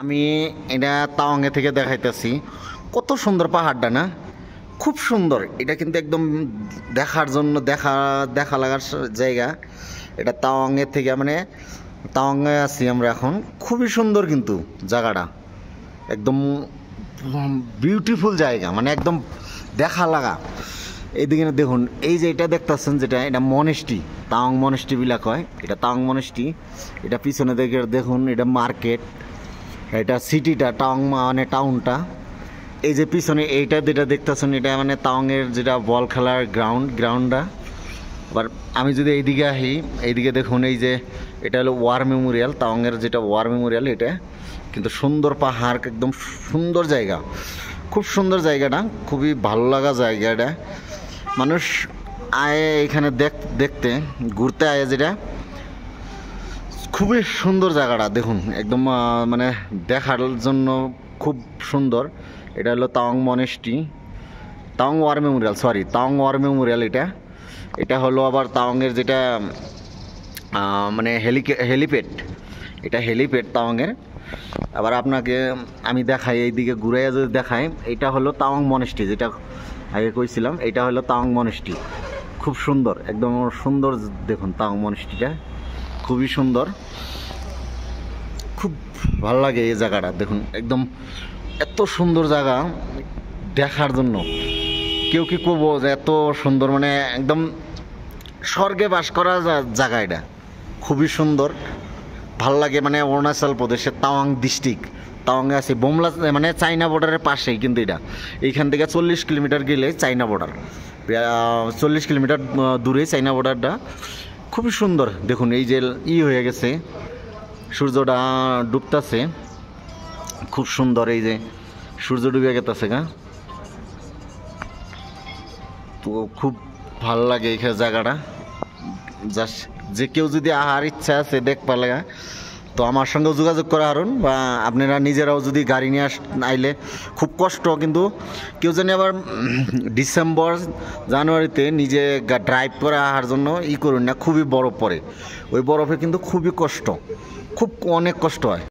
আমি এটা তাওয়াঙ্গে থেকে দেখাইতেছি। কত সুন্দর পাহাড়টা না, খুব সুন্দর। এটা কিন্তু একদম দেখার জন্য দেখা দেখা লাগার জায়গা। এটা তাওয়াঙ্গের থেকে মানে তাওয়াঙ্গে আছি আমরা এখন। খুবই সুন্দর কিন্তু জায়গাটা, একদম বিউটিফুল জায়গা, মানে একদম দেখা লাগা। এইদিকে দেখুন, এই যে এটা দেখতেছেন যেটা, এটা মনেস্ট্রি, তাওয়াং মনেস্ট্রি বিলা কয়, এটা তাওয়াং মনেস্ট্রি। এটা পিছনে দিকে দেখুন, এটা মার্কেট, এটা সিটিটা টাওয়াং মানে টাউনটা। এই যে পিছনে এইটা যেটা দেখতেছেন, এটা মানে তাওয়াংয়ের যেটা বল খেলার গ্রাউন্ডটা। আবার আমি যদি এইদিকে আসি, এইদিকে দেখুন, এই যে এটা হলো ওয়ার মেমোরিয়াল, তাওয়াংয়ের যেটা ওয়ার মেমোরিয়াল। এটা কিন্তু সুন্দর পাহাড়, একদম সুন্দর জায়গা, খুব সুন্দর জায়গাটা, খুবই ভালো লাগা জায়গা। এটা মানুষ আয় এখানে দেখতে ঘুরতে আয়, যেটা খুবই সুন্দর জায়গাটা দেখুন, একদম মানে দেখার জন্য খুব সুন্দর। এটা হলো Tawang monastery, Tawang war memorial, sorry Tawang war memorial. এটা হলো আবার তাওয়াংয়ের যেটা মানে হেলিপ্যাড, এটা হেলিপ্যাড তাওয়াংয়ের। আবার আপনাকে আমি দেখাই, এইদিকে ঘুরে যদি দেখাই, এটা হলো তাওয়াং মনেস্ট্রি, যেটা আগে কইছিলাম। এটা হলো তাওয়াং মনেস্ট্রি, খুব সুন্দর, একদম সুন্দর। দেখুন তাওয়াং মনেস্ট্রিটা খুবই সুন্দর, খুব ভালো লাগে এই জায়গাটা। দেখুন একদম এত সুন্দর জায়গা দেখার জন্য। কেউ কি করবো যে এত সুন্দর, মানে একদম স্বর্গে বাস করা জায়গা। এটা খুবই সুন্দর, ভাল লাগে। মানে অরুণাচল প্রদেশের তাওয়াং ডিস্ট্রিক্ট, তাওয়াংয়ে আছে বোমলা, মানে চাইনা বর্ডারের পাশেই কিন্তু এটা। এইখান থেকে 40 কিলোমিটার গেলে চাইনা বর্ডার, 40 কিলোমিটার দূরে চাইনা বর্ডারটা। খুবই সুন্দর। দেখুন এই যে হয়ে গেছে, সূর্যটা ডুবতেছে, খুব সুন্দর। এই যে সূর্য ডুবে গেতেছে গা, তো খুব ভালো লাগে এই জায়গাটা। জাস্ট যে কেউ যদি আহার ইচ্ছা আছে দেখবার লাগা, তো আমার সঙ্গেও যোগাযোগ করা হারুন, বা আপনারা নিজেরাও যদি গাড়ি নিয়ে আইলে খুব কষ্ট। কিন্তু কেউ জানি আবার ডিসেম্বর জানুয়ারিতে নিজে ড্রাইভ করে আসার জন্য করুন না, খুবই বরফ পড়ে। ওই বরফে কিন্তু খুবই কষ্ট, খুব অনেক কষ্ট হয়।